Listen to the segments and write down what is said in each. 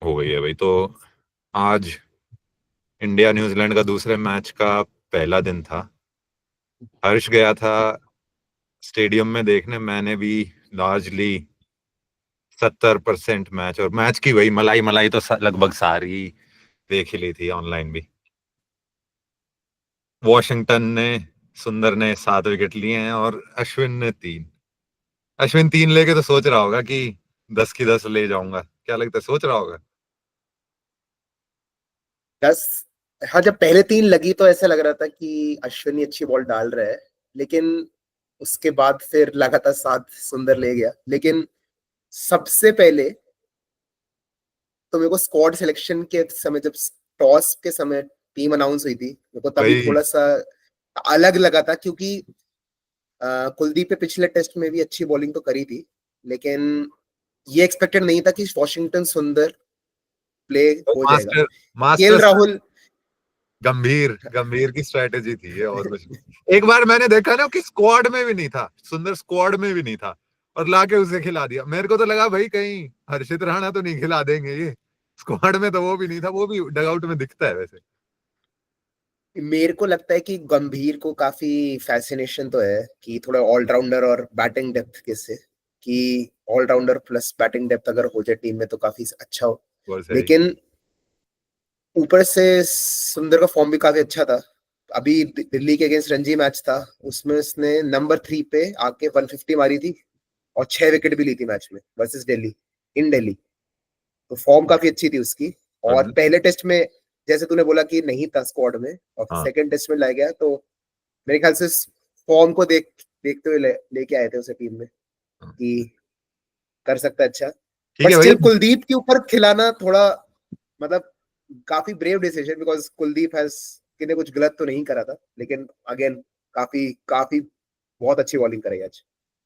हो गई है भाई। तो आज इंडिया न्यूजीलैंड का दूसरे मैच का पहला दिन था। हर्ष गया था स्टेडियम में देखने, मैंने भी लार्जली 70% मैच, और मैच की वही मलाई मलाई तो लगभग सारी देख ही ली थी ऑनलाइन भी। वॉशिंगटन ने, सुंदर ने 7 विकेट लिए हैं और अश्विन ने 3। अश्विन 3 लेके तो सोच रहा होगा कि 10 की 10 ले जाऊंगा, क्या लगता है, सोच रहा होगा? 10। हाँ, जब पहले 3 लगी तो ऐसा लग रहा था कि अश्विनी अच्छी बॉल डाल रहा है, लेकिन उसके बाद फिर लगातार 7 सुंदर ले गया। लेकिन सबसे पहले तो मेरे को स्क्वाड सिलेक्शन के समय, जब टॉस के समय टीम अनाउंस हुई थी, मेरे को तभी भाई थोड़ा सा अलग लगा था, क्योंकि कुलदीप ने पिछले टेस्ट में भी अच्छी बॉलिंग तो करी थी, लेकिन ये एक्सपेक्टेड नहीं था कि वॉशिंगटन सुंदर प्ले हो जाएगा। Master KL master Rahul. गंभीर गंभीर की स्ट्रेटेजी थी ये, और कुछ नहीं। एक बार मैंने देखा ना कि स्क्वाड में भी नहीं था, सुंदर स्क्वाड में भी नहीं था, और लाके उसे खिला दिया। मेरे को तो लगा भाई कहीं हर्षित राणा तो नहीं खिला देंगे ये। स्क्वाड में तो वो भी नहीं था, वो भी डगआउट में दिखता है वैसे। मेरे को लगता है कि गंभीर को काफी फैसिनेशन तो है कि थोड़ा ऑलराउंडर और बैटिंग डेप्थ के से, कि ऑलराउंडर प्लस बैटिंग डेप्थ अगर हो जाए टीम में तो काफी अच्छा हो। और सही। लेकिन ऊपर से सुंदर का फॉर्म भी काफी अच्छा था। अभी दिल्ली के अगेंस्ट रणजी मैच था, उसमें उसने नंबर 3 पे आके 150 मारी थी और 6 विकेट भी ली थी मैच में वर्सेस दिल्ली, इन दिल्ली। तो फॉर्म काफी अच्छी थी उसकी। और हाँ पहले टेस्ट में जैसे तूने बोला कि नहीं था स्क्वाड में, और फिर हाँ सेकंड टेस्ट में लाया गया, तो मेरे ख्याल से फॉर्म को देखते हुए लेके आए थे उसे टीम में हाँ। कि कर सकता है अच्छा। ठीक बट है भाई। स्टिल कुलदीप के ऊपर खिलाना थोड़ा, मतलब काफी brave decision, because Kuldeep has किने कुछ गलत तो नहीं करा था, लेकिन अगेन काफी काफी बहुत अच्छी बॉलिंग कराई आज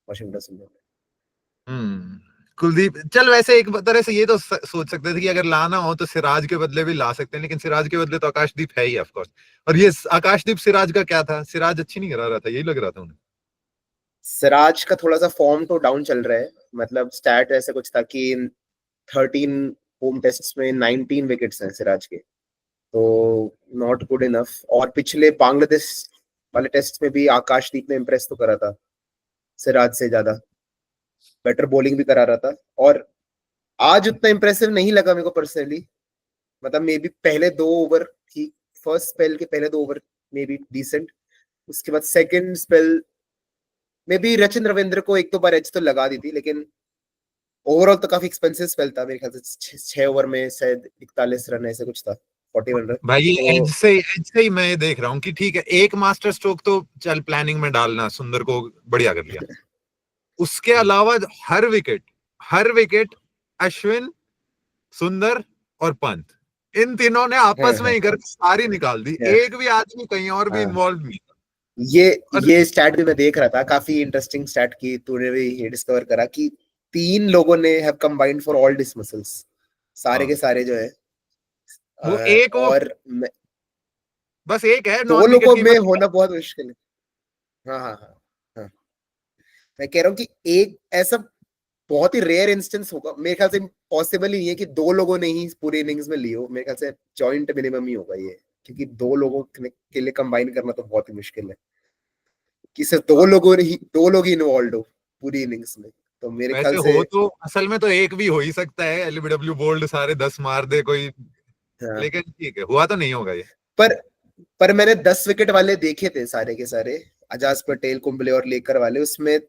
वाशिंगटन सुंदर ने। कुलदीप चल, वैसे एक तरह से ये तो सोच सकते थे कि अगर लाना हो तो सिराज के बदले भी ला सकते हैं, लेकिन सिराज के बदले तो आकाशदीप है ही ऑफ कोर्स। और ये आकाशदीप सिराज का क्या था, सिराज अच्छी नहीं करा रहा था, यही लग रहा था उन्हें। सिराज का थोड़ा सा फॉर्म तो डाउन चल रहा है। मतलब स्टैट ऐसे कुछ था कि 13 होम टेस्ट में 19 विकेट्स हैं सिराज के, तो नॉट गुड इनफ। और पिछले बांग्लादेश वाले टेस्ट में भी आकाशदीप ने इम्प्रेस तो करा था सिराज से ज्यादा, बेटर बॉलिंग भी करा रहा था। और आज उतना इम्प्रेसिव नहीं लगा मेरे को पर्सनली। मतलब मे बी पहले 2 ओवर ठीक, फर्स्ट स्पेल के पहले 2 ओवर मे बी डिसेंट, उसके बाद सेकंड स्पेल में भी रचिन रविंद्र को एक दो बार एज तो लगा दी थी, लेकिन ओवरऑल तो काफी एक्सपेंसिव स्पेल था। मेरे ख्याल से 6 ओवर में शायद 41 रन ऐसे कुछ था, 41 रन। भाई ये तो एज से ही मैं ये देख रहा हूँ कि ठीक है, एक मास्टर स्ट्रोक तो चल प्लानिंग में डालना, सुंदर को बढ़िया कर लिया। उसके अलावा हर विकेट अश्विन, सुंदर और पंत, इन तीनों ने हाँ आपस में हाँ ही कर सारी निकाल दी। हाँ एक भी आदमी कहीं और भी हाँ। इन्वॉल्व नहीं था। ये और ये स्टैट भी मैं देख रहा था, काफी इंटरेस्टिंग स्टैट की तूने भी ये डिस्कवर करा कि 3 लोगों ने have combined for all dismissals, सारे के हाँ, सारे जो है। वो एक वो और बस एक है दो नॉन विकेट लोगों में कीपर। होना बहुत मुश्किल है। हाँ हाँ हाँ हाँ। मैं कह रहा हूँ कि एक ऐसा बहुत ही रेयर इंस्टेंस होगा, मेरे ख्याल से पॉसिबल ही नहीं है कि 2 लोगों ने ही पूरी इनिंग्स में ली हो। मेरे ख्याल से जॉइंट मिनिमम ही होगा ये, क्योंकि 2 लोगों के लिए कंबाइन करना तो बहुत ही मुश्किल है कि सिर्फ 2 लोगों ने ही 2 लोग ही इन्वॉल्व हो पूरी इनिंग्स में। तो मेरे ख्याल वैसे से हो तो असल में तो एक भी हो ही सकता है, एलबीडब्ल्यू बोल्ड सारे 10 मार दे कोई। हाँ। लेकिन ठीक है, हुआ तो नहीं होगा ये। पर पर मैंने 10 विकेट वाले देखे थे सारे के सारे, अजाज पटेल, कुंबले और लेकर वाले, उसमें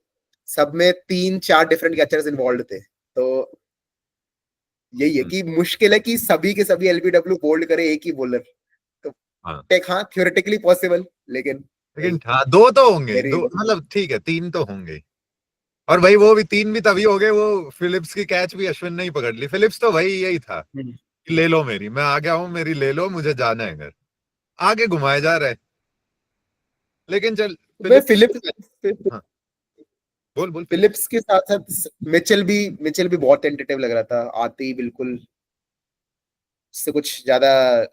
सब में 3-4 डिफरेंट कैचर्स इन्वॉल्व थे। तो यही है हम्म, कि मुश्किल है कि सभी के सभी एलबीडब्ल्यू बोल्ड करे एक ही बॉलर। तो हाँ। टेक, हाँ, थ्योरेटिकली पॉसिबल, लेकिन लेकिन वही, हाँ, दो तो होंगे ही, वेरी। दो मतलब ठीक है, 3 तो होंगे ही। और भाई वो भी 3 भी तभी हो गए, वो फिलिप्स की कैच भी अश्विन ने ही पकड़ ली। फिलिप्स तो भाई यही था कि ले लो मेरी, मैं आ गया हूं, मेरी ले लो, मुझे जाना है घर। आगे घुमाए जा रहे हैं। लेकिन चल मैं फिलिप्स। फिलिप्स हाँ, बोल बोल फिलिप्स। फिलिप्स के साथ साथ मिचेल भी बहुत टेंटेटिव लग रहा था आते ही, बिल्कुल उससे कुछ ज्यादा,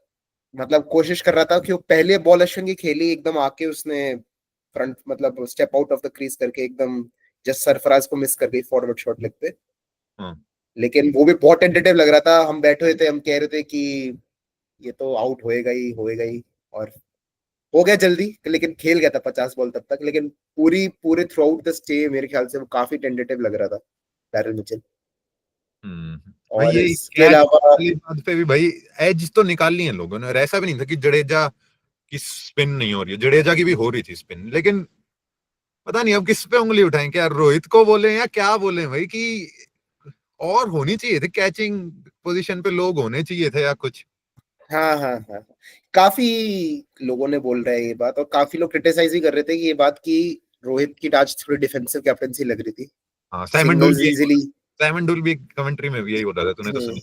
मतलब कोशिश कर रहा था कि वो पहले बॉल अश्विन की खेली, एकदम आके उसने फ्रंट, मतलब step out of the crease करके एकदम जस्ट सरफराज को मिस कर गई फॉरवर्ड शॉट लेग पे। हाँ लेकिन वो भी बहुत टेंटेटिव लग रहा था। हम बैठे हुए थे, हम कह रहे थे कि ये तो आउट होएगा ही, और हो गया जल्दी। लेकिन खेल गया था 50 बॉल तब तक, लेकिन पूरे थ्रू आउट द स्टे मेरे ख्याल से वो काफी टेंटेटिव लग रहा था बैरल मिचेल। भाई और ये इसके कैच अलावा वाली बात पे भी भाई एज तो निकाल ली है लोगों ने, और ऐसा भी नहीं था कि जडेजा की स्पिन नहीं हो रही है, जडेजा की भी हो रही थी स्पिन, लेकिन पता नहीं अब किस पे उंगली उठाएं, क्या रोहित को बोले या क्या बोले भाई, कि और होनी चाहिए थी, कैचिंग पोजीशन पे लोग होने चाहिए थे या कुछ। हाँ हाँ हाँ, काफी लोगों ने बोल रहे हैं ये बात, और काफी लोग क्रिटिसाइज भी कर रहे थे कि ये बात की रोहित की आज थोड़ी डिफेंसिव कैप्टनसी लग रही थी। हाँ सिंगल्स इजीली। साइमन डुल भी कमेंट्री में भी यही बोल रहा था, तूने तो सुनी।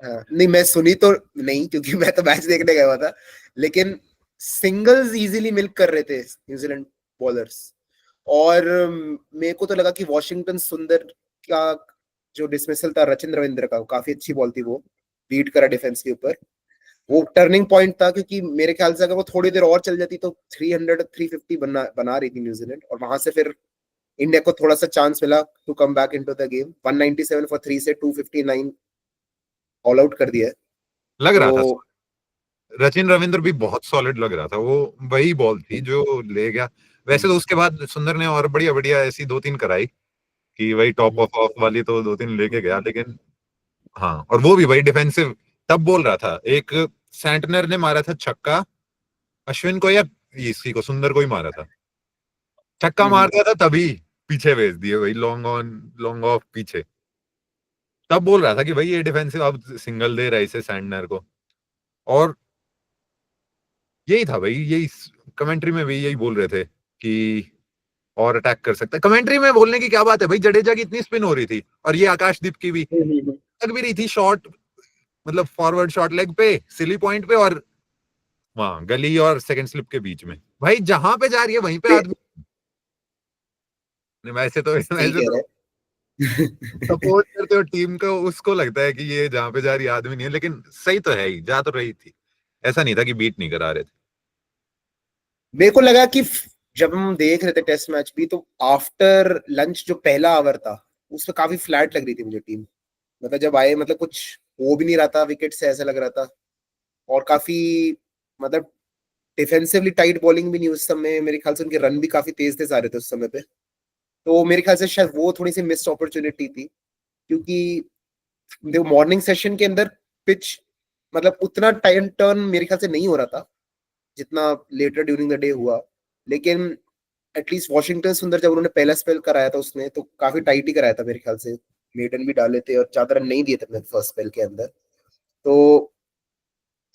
हाँ, नहीं मैं सुनी तो नहीं, क्योंकि मैं तो मैच देखने गया हुआ था, लेकिन सिंगल्स इजीली मिल्क कर रहे थे न्यूजीलैंड बॉलर्स। और मेरे को तो लगा कि वॉशिंगटन सुंदर का जो डिसमिसल था रचिन रविंद्र का, वो काफी अच्छी बॉल थी, वो बीट करा डिफेंस के ऊपर। वो टर्निंग पॉइंट था, क्योंकि मेरे ख्याल से अगर वो थोड़ी देर और चल जाती तो 300 350 बना रही थी न्यूजीलैंड, और वहां से फिर इंडिया को थोड़ा सा चांस मिला to come back into the game. 197 for 3 से 259 ऑल आउट कर दिया है। लग तो रहा था रचिन रविंद्र भी बहुत सॉलिड लग रहा था, वो वही बॉल थी जो ले गया। वैसे तो उसके बाद सुंदर ने और बढ़िया बढ़िया ऐसी दो तीन कराई, कि वही टॉप ऑफ ऑफ वाली तो दो तीन लेके गया, लेकिन हाँ, और वो भी वही डिफेंसिव। तब बोल रहा था, एक सैंटनर ने मारा था छक्का अश्विन को, या इसी को सुंदर को ही मारा था, छक्का मार दिया था तभी पीछे भेज दिए, वही लॉन्ग ऑन लॉन्ग ऑफ पीछे। तब बोल रहा था कि भाई ये डिफेंसिव अब सिंगल दे रहा है इसे सैंटनर को, और यही था भाई, यही कमेंट्री में भी यही बोल रहे थे कि और अटैक कर सकता है। कमेंट्री में बोलने की क्या बात है भाई, जडेजा की इतनी स्पिन हो रही थी, और ये आकाशदीप की भी लग भी रही थी शॉट, मतलब फॉरवर्ड शॉट लेग पे सिली पॉइंट पे, और वहां गली और सेकंड स्लिप के बीच में, भाई जहां पे जा रही है वहीं पे आदमी। सही वैसे कह तो रहे हैं। सपोर्ट करते हो टीम को, उसको लगता है कि ये जहां पे जा रही है आदमी नहीं है, लेकिन सही तो है ही, जा तो रही थी, ऐसा नहीं था कि बीट नहीं करा रहे थे। मेरे को लगा कि जब हम देख रहे थे टेस्ट मैच भी, तो आफ्टर लंच जो पहला ओवर था उसमें काफी फ्लैट लग रही थी मुझे टीम। मतलब जब आए, मतलब कुछ हो भी नहीं रहा था विकेट से, ऐसा लग रहा था। और काफी, मतलब डिफेंसिवली टाइट बॉलिंग भी नहीं उस समय, मेरे ख्याल से उनके रन भी काफी तेज तेज आ रहे थे उस समय पे। तो मेरे ख्याल से शायद वो थोड़ी सी मिस्ड अपॉर्चुनिटी थी, क्योंकि देखो मॉर्निंग सेशन के अंदर पिच, मतलब उतना टाइम टर्न मेरे ख्याल से नहीं हो रहा था जितना लेटर ड्यूरिंग द डे हुआ। लेकिन एटलीस्ट वॉशिंगटन सुंदर जब उन्होंने पहला स्पेल कराया था उसने तो काफी टाइट ही कराया था मेरे ख्याल से। मेडन भी डाले थे और ज्यादा रन नहीं दिए थे अपने फर्स्ट स्पेल के अंदर। तो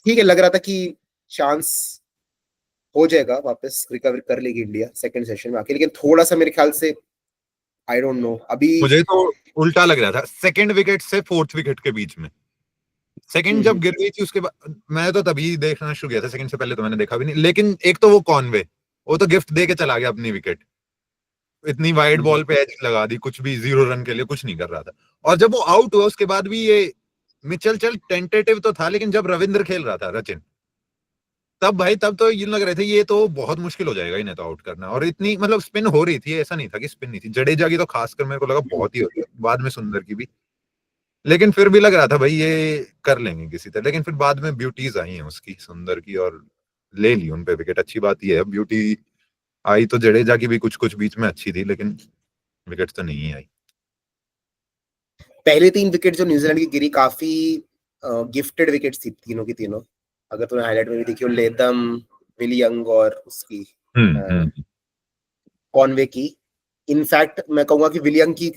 ठीक है, लग रहा था कि चांस हो जाएगा, वापस रिकवर कर लेगी इंडिया सेकंड सेशन में आके, लेकिन थोड़ा सा मेरे ख्याल से आई डोंट नो अभी। मुझे तो उल्टा लग रहा था, सेकंड विकेट से फोर्थ विकेट के बीच में, सेकंड जब गिर गई थी उसके बाद मैं तो तभी देखना शुरू किया था, सेकंड से पहले तो मैंने देखा भी नहीं। लेकिन एक तो वो कॉनवे, वो तो गिफ्ट दे के चला गया अपनी विकेट, इतनी वाइड बॉल पे एज लगा दी, कुछ भी 0 रन के लिए कुछ नहीं कर रहा था। और जब वो आउट हुआ उसके बाद भी ये मिचेल चल टेंटेटिव तो था, लेकिन जब रविंद्र खेल रहा था रचिन, तब भाई तब तो ये लग रहे थे ये तो बहुत मुश्किल हो जाएगा इन्हें तो आउट करना, और इतनी मतलब स्पिन हो रही थी, ऐसा नहीं था कि स्पिन नहीं थी। जडेजा की तो खासकर मेरे को लगा बहुत ही हो रही है, बाद में सुंदर की भी, लेकिन फिर भी लग रहा था भाई ये कर लेंगे किसी तरह। लेकिन फिर बाद में ब्यूटीज आई हैं उसकी, सुंदर की, और ले ली उन पे विकेट। अच्छी बात ये है, ब्यूटी आई तो जडेजा की भी कुछ कुछ बीच में अच्छी थी, लेकिन विकेट तो नहीं आई। पहले 3 विकेट जो न्यूजीलैंड की गिरी काफी गिफ्टेड विकेट्स थी, तीनों की तीनों। अगर तूने हाईलाइट में भी देखी हो, लेदम, विली यंग और उसकी हम्म। कॉनवे की। इनफैक्ट मैं कहूंगा कि विलियम की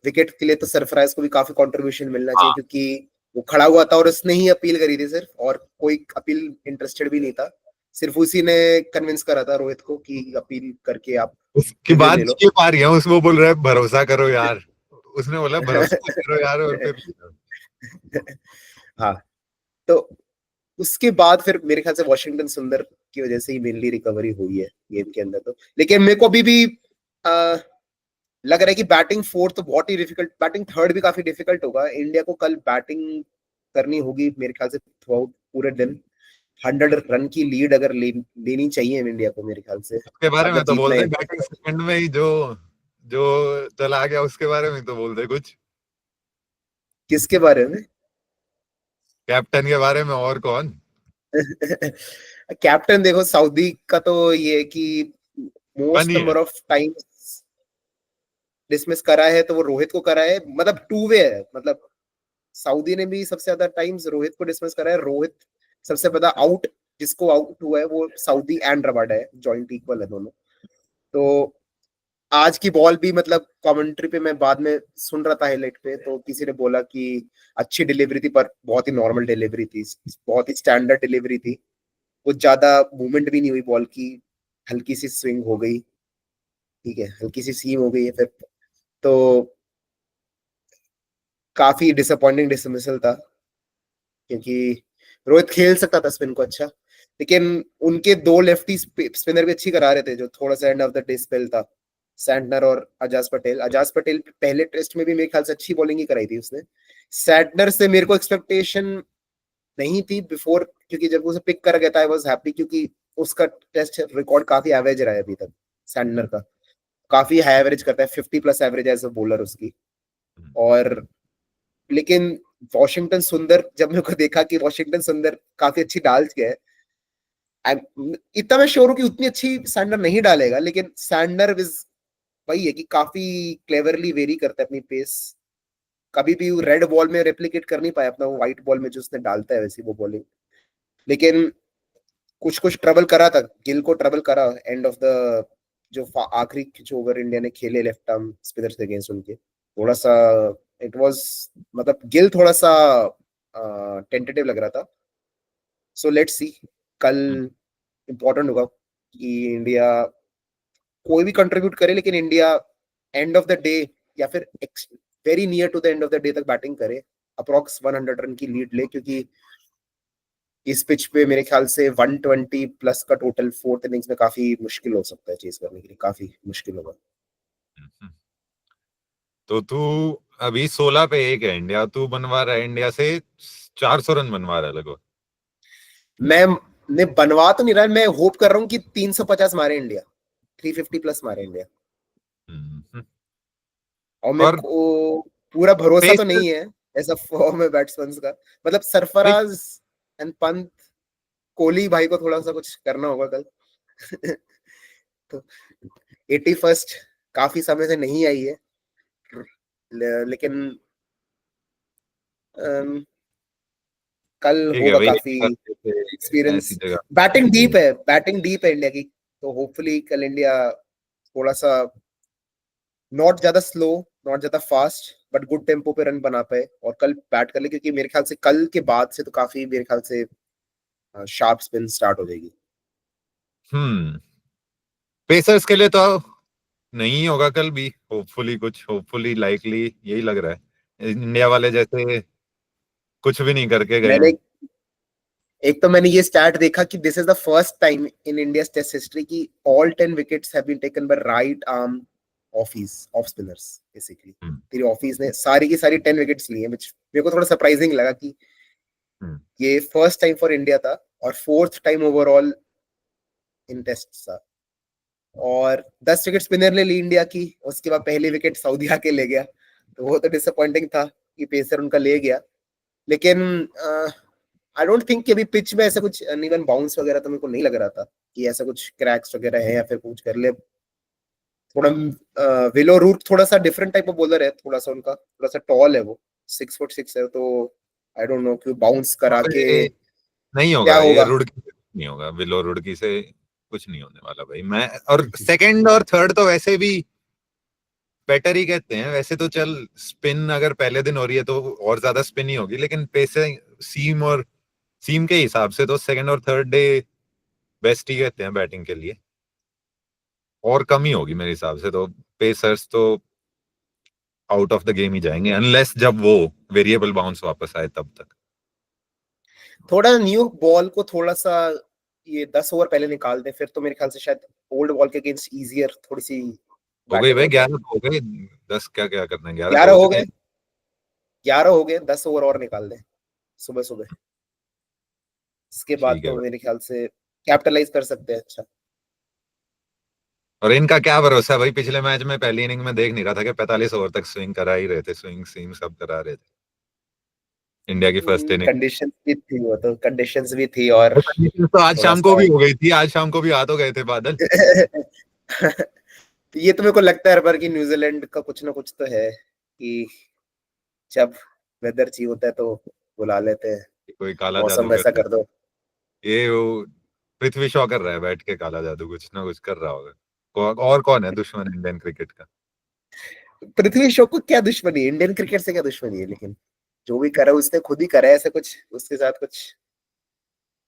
विकेट के लिए तो सरफराज को भी काफी कंट्रीब्यूशन मिलना चाहिए, हाँ, क्योंकि वो खड़ा हुआ था और उसने ही अपील करी थी सिर्फ, और कोई अपील इंटरेस्टेड भी नहीं था। सिर्फ उसी ने कन्विंस करा था रोहित को कि अपील करके आप उसके विकेट बाद ले लो। ये पा रही है उसमें, वो बोल रहा है भरोसा करो यार, उसने बोला भरोसा करो यार और पे। हाँ, तो उसके बाद फिर मेरे ख्याल से वॉशिंगटन सुंदर की वजह से ही मेनली रिकवरी हुई है गेम के अंदर। तो लेकिन मेरे को अभी भी लग रहा है कि बैटिंग फोर्थ तो बहुत ही डिफिकल्ट, बैटिंग थर्ड भी काफी डिफिकल्ट होगा। इंडिया को कल बैटिंग करनी होगी मेरे ख्याल से थ्रू आउट पूरे दिन। 100 रन की लीड अगर लेनी चाहिए इंडिया को मेरे ख्याल से, उसके बारे अगर में तो जीतना बोल है दे, इंडिया बैटिंग सेकंड में ही जो जो चला गया उसके बारे में तो बोल दे कुछ। किसके बारे में? कैप्टन के बारे में, और कौन? कैप्टन देखो, सऊदी का तो ये है कि मोस्ट फनी है। नंबर ऑफ टाइम्स डिसमिस करा है तो वो रोहित को करा है, मतलब टू वे है, मतलब सऊदी ने भी सबसे ज्यादा टाइम्स रोहित को डिसमिस करा है, रोहित सबसे ज्यादा आउट, जिसको आउट हुआ है वो सऊदी एंड रबाडा है, जॉइंट इक्वल है दोनों। तो आज की बॉल भी, मतलब कमेंट्री पे मैं बाद में सुन रहा था हाईलाइट पे, तो किसी ने बोला कि अच्छी डिलीवरी थी पर बहुत ही नॉर्मल डिलीवरी थी, बहुत ही स्टैंडर्ड डिलीवरी थी, कुछ ज्यादा मूवमेंट भी नहीं हुई बॉल की, हल्की सी स्विंग हो गई, ठीक है, हल्की सी सीम हो गई है फिर। तो काफी डिसअपॉइंटिंग डिसमिसल था, क्योंकि रोहित खेल सकता था स्पिन को अच्छा, लेकिन उनके दो लेफ्टी स्पिनर भी अच्छी करा रहे थे, जो थोड़ा सा and of the day spell था, सैंटनर और अजाज पटेल। अजाज पटेल पहले टेस्ट में भी मेरे ख्याल से अच्छी बॉलिंग ही कराई थी उसने। सैंटनर से मेरे को एक्सपेक्टेशन नहीं थी बिफोर, क्योंकि जब उसे पिक करा गया था आई वाज हैप्पी, क्योंकि उसका टेस्ट रिकॉर्ड काफी एवरेज रहा है अभी तक, सैंटनर का काफी हाई एवरेज करता है, 50+ एवरेज एज अ बॉलर उसकी। और लेकिन वॉशिंगटन सुंदर, जब मेरे को देखा कि वॉशिंगटन सुंदर काफी अच्छी डाल के है, इतना मैं श्योर हूँ कि उतनी अच्छी सैंडर नहीं डालेगा, लेकिन सैंडर इज वही है कि काफी क्लेवरली वेरी करता है अपनी पेस, कभी भी रेड बॉल में रेप्लिकेट कर नहीं पाया अपना वो व्हाइट बॉल में जो उसने डालता है वैसी वो बॉलिंग। लेकिन कुछ कुछ ट्रबल करा था, गिल को ट्रबल करा एंड ऑफ द, जो आखिरी कुछ ओवर इंडिया ने खेले लेफ्ट आर्म स्पिनर्स अगेंस्ट उनके, थोड़ा सा इट वाज, मतलब गिल थोड़ा सा टेंटेटिव लग रहा था। सो लेट्स सी, कल इंपॉर्टेंट होगा कि इंडिया कोई भी कंट्रीब्यूट करे, लेकिन India end of the day या फिर very near to the end of the day तक बैटिंग करे, अप्रोक्स 100 रन की लीड ले, क्योंकि इस पिच पे मेरे ख्याल से 120+ का टोटल फोर्थ इनिंग्स में काफी मुश्किल हो सकता है चेज करने के लिए, काफी मुश्किल होगा। तो तू अभी 16 पे 1 है इंडिया, तू बनवा रहा है इंडिया से 400 रन बनवा रहा है लगभग। मैं बनवा तो नहीं रहा, मैं होप कर रहा हूँ कि 350 मारे इंडिया, 350+ मारे इंडिया। हम्म। और मेरे और को पूरा भरोसा तो पेसर नहीं है ऐसा फॉर्म है बैट्समैन का, मतलब भाई, सरफराज एंड पंत, कोहली भाई को थोड़ा सा कुछ करना होगा कल। तो 81st काफी समय से नहीं आई है, लेकिन अम, कल ठीक है होगा भाई, एक काफी बार जैसे ऐसी एक्सपीरियंस। जगह बैटिंग नहीं डीप है। है, बैटिंग डीप है इंडिया की, तो होपफुली कल इंडिया थोड़ा सा नॉट ज्यादा स्लो, नॉट ज्यादा फास्ट, बट गुड टेम्पो पे रन बना पाए और कल बैट कर ले, क्योंकि मेरे ख्याल से कल के बाद से तो काफी मेरे ख्याल से शार्प स्पिन स्टार्ट हो जाएगी। हम्म। पेसर्स के लिए तो नहीं होगा कल भी, होपफुली, कुछ होपफुली लाइकली यही लग रहा है, इंडिया वाले जैसे कुछ भी नहीं करके गए मैंने हैं। एक तो मैंने ये स्टैट देखा कि this is the first time in India's test history की all 10 wickets have been taken by right arm off spinners, basically hmm, तेरी ऑफिस ने सारी की सारी 10 विकेट्स ली हैं, which मेरे को थोड़ा सरप्राइजिंग लगा कि हम्म, ये फर्स्ट टाइम फॉर इंडिया था और fourth time overall in test था। और 10 विकेट स्पिनर ने ली इंडिया की, उसके बाद पहली विकेट सऊदी आके ले गया, तो वो तो डिसअपॉइंटिंग था कि पेसर उनका ले गया। लेकिन आई डोंट थिंक कि अभी पिच में ऐसा कुछ अनइवन बाउंस वगैरह तो मेरे को नहीं लग रहा था कि ऐसा कुछ क्रैक्स वगैरह है या फिर कुछ कर ले। थोड़ा विलो रूट थोड़ा सा डिफरेंट टाइप ऑफ बॉलर है, थोड़ा सा उनका थोड़ा सा टॉल है वो, 6 फुट 6 है, तो आई डोंट नो क्यों बाउंस करा और के ये नहीं क्या होगा, ये होगा। रुड़की से कुछ नहीं होगा, विलो रुड़की से कुछ नहीं होने वाला भाई। मैं और सेकंड और थर्ड तो वैसे भी बेटर ही कहते हैं वैसे तो। चल, स्पिन अगर पहले दिन हो रही है तो और ज्यादा स्पिन ही होगी, लेकिन पेसे सीम और सीम के हिसाब से तो सेकंड और थर्ड डे बेस्ट ही कहते हैं बैटिंग के लिए, और कम ही होगी मेरे हिसाब से तो। पेसर्स तो आउट ऑफ द गेम ही जाएंगे, अनलेस जब वो वेरिएबल बाउंस वापस आए तब तक। थोड़ा न्यू बॉल को थोड़ा सा ये 10 ओवर पहले निकाल दे, फिर तो मेरे ख्याल से शायद ओल्ड बॉल के अगेंस्ट इजियर थोड़ी सी हो गई बैटिंग भाई, हो जाए। 11 तो हो गए। 10 क्या क्या करना है, 11 तो 11 हो हो चुके गए, हैं। 11 हो गए, 10 ओवर और निकाल दे सुबह सुबह, इसके बाद ठीक है तो भाई। मेरे ख्याल से कैपिटलाइज कर सकते हैं अच्छा। और इनका क्या भरोसा है भाई, पिछले मैच में पहली इनिंग में देख नहीं रहा था कि 45 ओवर तक स्विंग करा ही रहे थे, स्विंग सीम सब करा रहे थे। इंडिया की फर्स्ट इनिंग। कंडीशंस भी थी, वो तो कंडीशंस भी थी और तो आज थोड़ा शाम को सा भी हो गई थी, आज शाम को भी आ तो गए थे बादल। ये तो मेरे को लगता है हर बार कि न्यूजीलैंड का कुछ ना कुछ तो है कि जब वेदर चाहिए होता है तो बुला लेते हैं, कोई काला मौसम जादूगर वैसा है। कर दो। ये वो पृथ्वी शॉ कर रहा है बैठ के, काला जादू कुछ ना कुछ कर रहा होगा। और कौन है दुश्मन इंडियन क्रिकेट का? पृथ्वी शॉ को क्या दुश्मनी है, इंडियन क्रिकेट से क्या दुश्मनी है? लेकिन जो भी करा उसने खुद ही करा है, ऐसे कुछ उसके साथ कुछ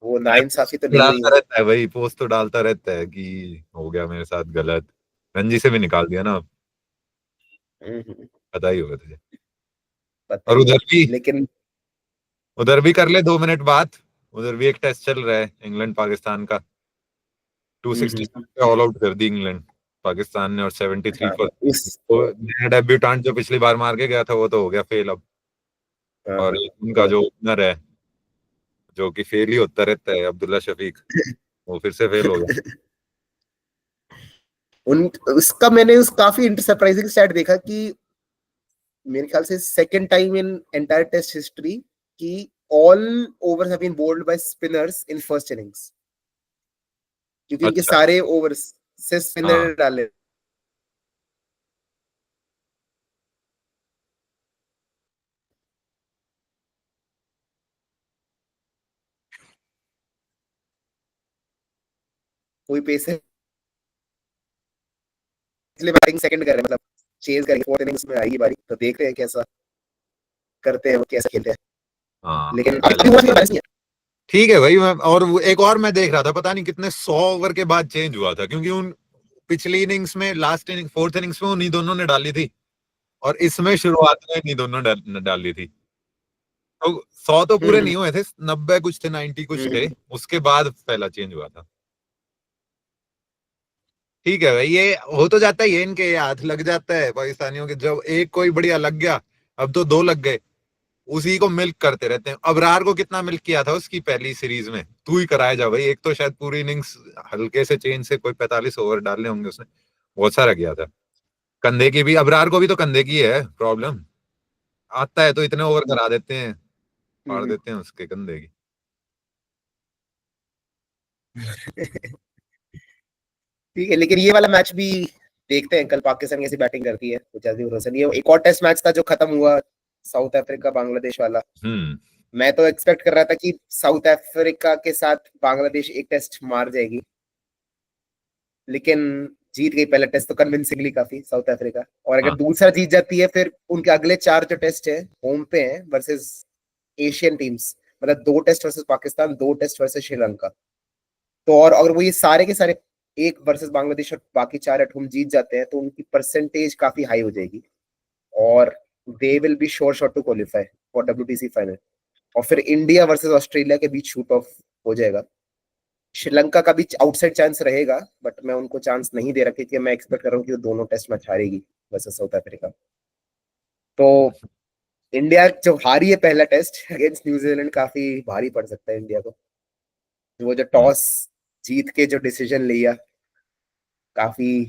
वो अरे नाइंसाफी तो नहीं हुई डालता होगी। रहता है भाई, पोस्ट तो डालता रहता है कि हो गया मेरे साथ गलत। रणजी से भी निकाल दिया ना अब, पता ही होगा तुझे। पता और ही है, उधर भी, लेकिन उधर भी कर ले 2 मिनट बात। उधर भी एक टेस्ट चल रहा है इंग्लैंड पाकिस्तान का। 267 हम्म, पे ऑल आउट कर दी इंग्लैंड पाकिस्तान ने, और 73 हाँ पर उस तो नया डेब्यूटांट जो पिछली बार मार के गया था वो तो हो गया फेल अब। हाँ और हाँ, उनका तो जो ओपनर है, जो कि फेल ही होता रहता है, अब्दुल्ला शफीक, वो फिर से फेल हो गया। उन उसका मैंने उस काफी सरप्राइजिंग स्टैट देखा कि मेरे ख्याल से second time in entire test history कि all overs have been bowled by spinners in first innings, क्योंकि इनके अच्छा। सारे ओवर्स से हाँ, स्पिनर डाले। कोई पेसर इसलिए बैटिंग सेकंड कर रहे हैं, मतलब चेज करेंगे, फोर्थ इनिंग्स में आएगी बारी, तो देख रहे हैं कैसा करते हैं वो, कैसा खेलते हैं। हाँ लेकिन अभी पहले हुआ नहीं है। ठीक है भाई। और एक और मैं देख रहा था, पता नहीं कितने 100 ओवर के बाद चेंज हुआ था, क्योंकि उन पिछली इनिंग्स में, लास्ट इनिंग फोर्थ इनिंग्स में उन्हीं दोनों ने डाली थी, और इसमें शुरुआत में इन्हीं दोनों डाली थी। तो 100 तो पूरे हम्म नहीं हुए थे, 90 कुछ थे, 90 कुछ थे, हम्म उसके बाद पहला चेंज हुआ था। ठीक है भाई, ये हो तो जाता है, ये इनके हाथ लग जाता है पाकिस्तानियों के, जब एक कोई बढ़िया लग गया, अब तो दो लग गए, उसी को मिल्क करते रहते हैं। अबरार को कितना मिल्क किया था उसकी पहली सीरीज में, तू ही कराया जा भाई। एक तो शायद पूरी इनिंग्स हल्के से चेंज से कोई 45 ओवर डालने होंगे उसने, बहुत सारा किया था। कंधे की भी, अबरार को भी तो कंधे की है प्रॉब्लम, आता है तो इतने ओवर करा देते हैं, फाड़ हम्म। देते हैं उसके कंधे की। ठीक है, लेकिन ये वाला मैच भी देखते हैं, कल पाकिस्तान कैसी बैटिंग करती है, कुछ ऐसी भरोसा नहीं है। एक और टेस्ट मैच था जो खत्म हुआ, साउथ अफ्रीका बांग्लादेश वाला। हम्म। मैं तो एक्सपेक्ट कर रहा था कि साउथ अफ्रीका के साथ बांग्लादेश एक टेस्ट मार जाएगी, लेकिन जीत गई पहला टेस्ट तो कन्विंसिंगली काफी साउथ अफ्रीका। और अगर हाँ। दूसरा जीत जाती है, फिर उनके अगले 4 जो टेस्ट है होम पे हैं वर्सेस एशियन टीम्स, मतलब 2 test versus Pakistan, 2 test versus Sri Lanka. तो और अगर वो ये सारे के सारे एक वर्सेस बांग्लादेश और बाकी 4 एट होम जीत जाते हैं, तो उनकी परसेंटेज काफी हाई हो जाएगी और they will be sure shot to qualify for WTC final. और फिर इंडिया वर्सेस ऑस्ट्रेलिया के बीच शूट ऑफ हो जाएगा। श्रीलंका का भी आउटसाइड चांस रहेगा, बट मैं उनको चांस नहीं दे रहा, क्योंकि मैं एक्सपेक्ट कर रहा हूँ कि वो दोनों टेस्ट मैच हारेगी वर्सेस साउथ अफ्रीका। तो इंडिया जो हारी है पहला टेस्ट अगेंस्ट न्यूजीलैंड, काफी भारी पड़ सकता है इंडिया को। वो जो हम्म। टॉस जीत के जो डिसीजन लिया, काफी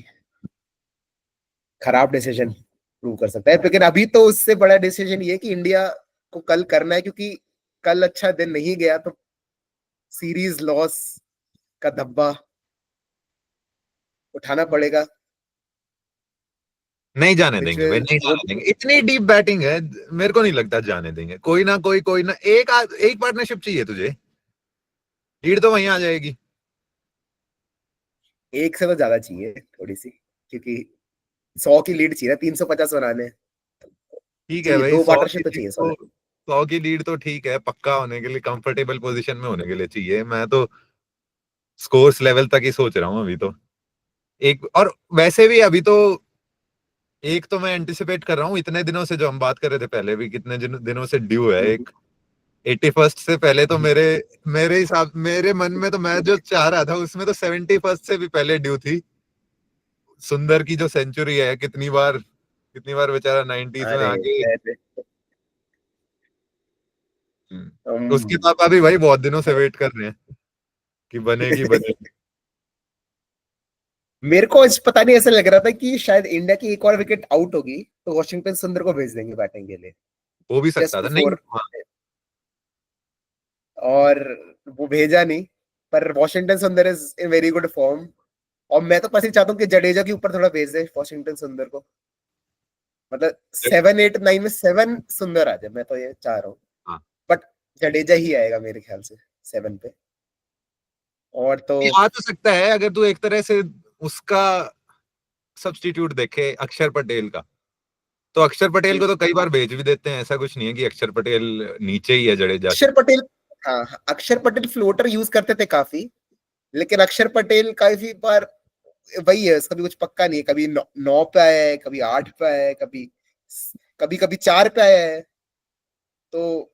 खराब डिसीजन प्रूव कर सकता है। लेकिन अभी तो उससे बड़ा डिसीजन ये कि इंडिया को कल करना है, क्योंकि कल अच्छा दिन नहीं गया तो सीरीज लॉस का धब्बा उठाना पड़ेगा। नहीं जाने विच देंगे भाई, नहीं वो जाने देंगे, इतनी डीप बैटिंग है। मेरे को नहीं लगता जाने देंगे। कोई ना कोई ना एक पार्टनरशिप चाहिए तुझे, लीड तो वहीं आ जाएगी। एक से तो ज्यादा चाहिए थोड़ी सी, क्योंकि 100 की लीड चाहिए, 350 बनाने हैं। ठीक है चाहिए भाई, 2 सौ की पार्टनरशिप तो लीड चाहिए तो, 100। 100 की लीड तो ठीक है, पक्का होने के लिए, कंफर्टेबल पोजीशन में होने के लिए चाहिए। मैं तो स्कोर्स लेवल तक ही सोच रहा हूँ अभी तो। एक और वैसे भी अभी तो, एक तो मैं एंटिसिपेट कर रहा हूँ इतने दिनों से, जो हम बात कर रहे थे पहले भी, कितने दिनों से ड्यू है एक 81st से पहले तो, मेरे मेरे हिसाब, मेरे मन में तो, मैं जो चाह रहा था उसमें तो 71st से भी पहले ड्यू थी। सुंदर की जो सेंचुरी है, कितनी बार बेचारा 90s में अरे आके। अरे, उसके पापा भी भाई बहुत दिनों से वेट कर रहे हैं कि बनेगी बनेगी। मेरे को पता नहीं, ऐसा लग रहा था कि शायद इंडिया की एक और विकेट आउट होगी तो वॉशिंगटन सुंदर को भेज देंगे बैटिंग के लिए हो भी जस्ट सकता था, नहीं बिफोर। हुआ। और वो भेजा नहीं। पर वॉशिंगटन सुंदर is in very good form. और मैं तो पसंद चाहता हूँ कि जडेजा के ऊपर थोड़ा भेज दे वॉशिंगटन सुंदर को। मतलब 7 8 9 में 7 सुंदर आ जाए, मैं तो ये चाह रहा हूँ। हाँ, बट जडेजा ही आएगा मेरे ख्याल से 7 पे। और तो ये आ तो सकता है अगर तू एक तरह से उसका सब्स्टिट्यूट देखे अक्षर पटेल का, तो अक्षर पटेल को तो कई बार भेज भी देते हैं, ऐसा कुछ नहीं है कि अक्षर पटेल नीचे ही है जडेजा से। अक्षर पटेल, हाँ अक्षर पटेल फ्लोटर यूज करते थे काफी। लेकिन अक्षर पटेल काफी बार वही है, उसका भी कुछ पक्का नहीं है। कभी 9 पे आया है, कभी 8 पे आया है, कभी कभी कभी 4 पे आया है। तो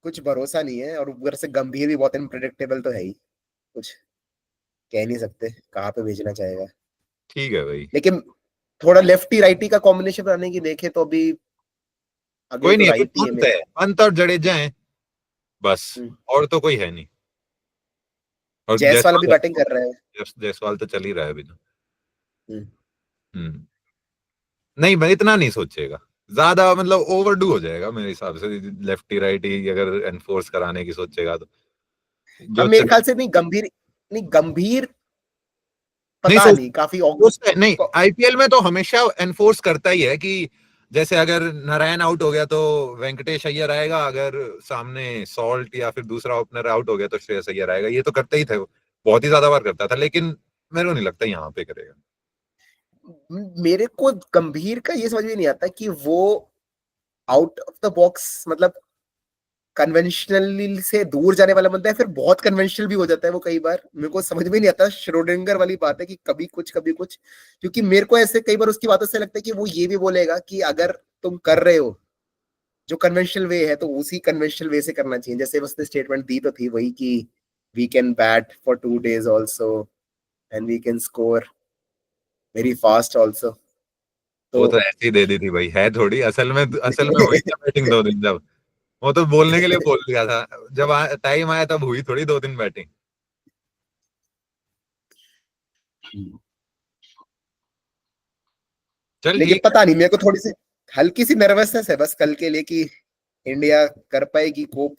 कुछ भरोसा नहीं है। और ऊपर से गंभीर भी बहुत इनप्रेडिक्टेबल तो है ही। कुछ कह नहीं सकते कहाँ पे भेजना चाहेगा। ठीक है भाई, लेकिन थोड़ा लेफ्टी राइटी का कॉम्बिनेशन बनाने की देखे तो अभी अभी कोई तो नहीं, अभी राइट ही है पंत मेरे। है, पंत और जडेजा है बस, हम्म। और तो कोई है नहीं। और जायसवाल अभी जायसवाल, बैटिंग कर रहा है। जायसवाल तो चल ही रहा है अभी तो। हम्म। हम्म। नहीं भाई, इतना नहीं सोचेगा, ज्यादा मतलब ओवरडू हो जाएगा मेरे हिसाब से। लेफ्टी राइटी अगर एनफोर्स कराने की सोचेगा तो अब जो मेरे ख्याल से नहीं गंभीर, नहीं गंभीर नहीं पता सोच नहीं काफी सोचता है नहीं, आईपीएल में तो हमेशा एनफोर्स करता ही है कि जैसे अगर नारायण आउट हो गया तो वेंकटेश अय्यर आएगा, अगर सामने सॉल्ट या फिर दूसरा ओपनर आउट हो गया तो श्रेयस अय्यर आएगा। ये तो करते ही थे वो, बहुत ही ज्यादा बार करता था, लेकिन मेरे को नहीं लगता यहाँ पे करेगा। मेरे को गंभीर का ये समझ में नहीं आता कि वो आउट ऑफ द बॉक्स मतलब कन्वेंशनल से दूर जाने वाला बनता है, फिर बहुत कन्वेंशनल भी हो जाता है वो कई बार। मेरे को समझ में नहीं आता, श्रोडिंगर वाली बात है कि कभी कुछ कभी कुछ। क्योंकि मेरे को ऐसे कई बार उसकी बातों से लगता है कि वो ये भी बोलेगा कि अगर तुम कर रहे हो जो कन्वेंशनल वे है तो उसी कन्वेंशनल वे से करना चाहिए। जैसे उसने स्टेटमेंट दी तो थी वही कि we can bat for 2 days also and we can score very fast also. तो वो तो ऐसे ही दे दी थी भाई, है थोड़ी असल में हुई क्या बैटिंग 2 दिन जब, वो तो बोलने के लिए बोल दिया था, जब टाइम आया तब हुई थोड़ी 2 दिन बैटिंग। चल लेकिन ठीक है। पता नहीं, मेरे को थोड़ी सी हल्की सी नर्वसनेस है बस कल के लिए कि इंडिया कर पाएगी कोप।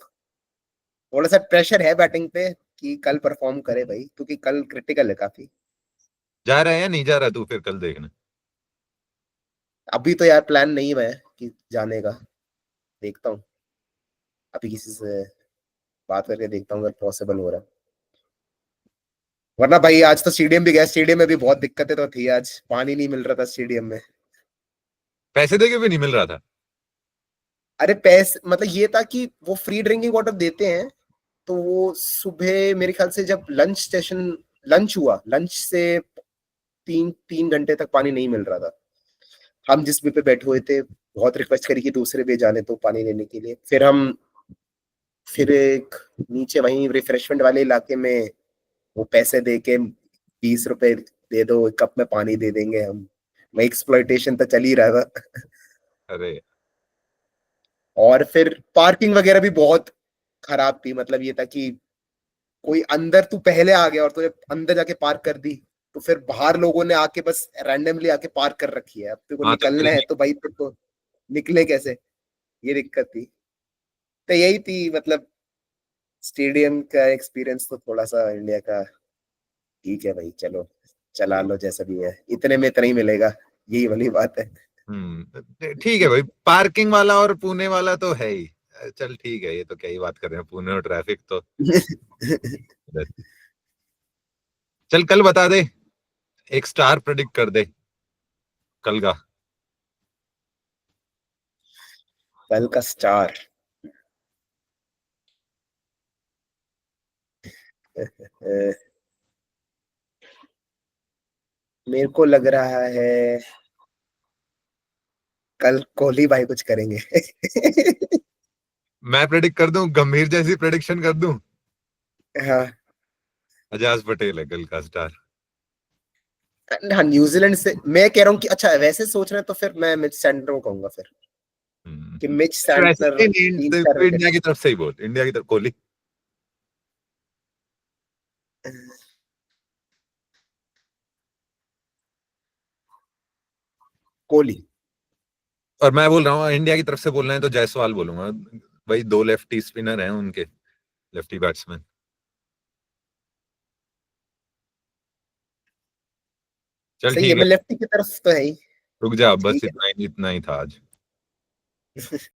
थोड़ा सा प्रेशर है बैटिंग पे कि कल परफॉर्म करे भाई, क्योंकि कल क्रिटिकल है काफी। जा रहा है या नहीं जा रहा तू फिर कल देखने? अभी तो यार प्लान नहीं है कि जाने का। देखता हूँ अभी किसी से बात करके देखता हूँ अगर पॉसिबल हो रहा है। वरना भाई आज तो स्टेडियम भी गया, स्टेडियम में भी बहुत दिक्कतें तो थी। आज पानी नहीं मिल रहा था स्टेडियम में। पैसे दे के भी नहीं मिल रहा था? अरे पैसे मतलब ये था कि वो फ्री ड्रिंकिंग वाटर देते हैं। तो वो सुबह मेरे ख्याल से जब लंच सेशन, लंच हुआ, लंच से 3 3 घंटे तक पानी नहीं मिल रहा था। हम जिस वे पे बैठे हुए थे बहुत रिक्वेस्ट करी कि दूसरे वे जाने तो पानी लेने के लिए। फिर एक नीचे वहीं रिफ्रेशमेंट वाले इलाके में वो पैसे दे के 20 रुपए दे दो, एक कप में पानी दे देंगे हम। वही एक्सप्लॉइटेशन तो चल ही रहा था। अरे और फिर पार्किंग वगैरह भी बहुत खराब थी। मतलब ये था कि कोई अंदर तू पहले आ गया और तुझे अंदर जाके पार्क कर दी, तो फिर बाहर लोगों ने आके बस रैंडमली आके पार्क कर रखी है। अब तेरे को हाँ, तो निकलना फिर है तो भाई तो निकले कैसे, ये दिक्कत थी। तो यही थी मतलब स्टेडियम का एक्सपीरियंस तो थोड़ा सा इंडिया का। ठीक है भाई चलो, चला लो जैसा भी है, इतने में इतना ही मिलेगा, यही वाली बात है। ठीक है भाई, पार्किंग वाला और पुणे वाला तो है ही। चल ठीक है, ये तो क्या ही बात कर रहे हैं, पुणे और ट्रैफिक तो। चल कल बता दे, एक स्टार प्रेडिक्ट कर दे कल का। कल का स्टार मेरे को लग रहा है कल कोहली भाई कुछ करेंगे। मैं प्रेडिक्ट कर दूं, गंभीर जैसी प्रेडिक्शन कर दूं? हाँ। अजाज पटेल है कल का स्टार। हाँ न्यूजीलैंड से मैं कह रहा हूँ कि अच्छा वैसे सोच रहे हैं तो फिर मैं मिच सैंटनर को कहूंगा फिर कि मिच वैसे सैंटनर नहीं, तीन नहीं, चार तो विकेट। इंडिया की तरफ से ही बोल, इंडिया की तरफ कोहली। कोहली। और मैं बोल रहा हूँ इंडिया की तरफ से बोलना है तो जायसवाल बोलूंगा। वही 2 लेफ्टी स्पिनर हैं उनके, लेफ्टी बैट्समैन। चल सही है, ठीक है, मैं लेफ्टी की तरफ तो है ही। रुक जा, बस ठीक है। इतना ही था आज।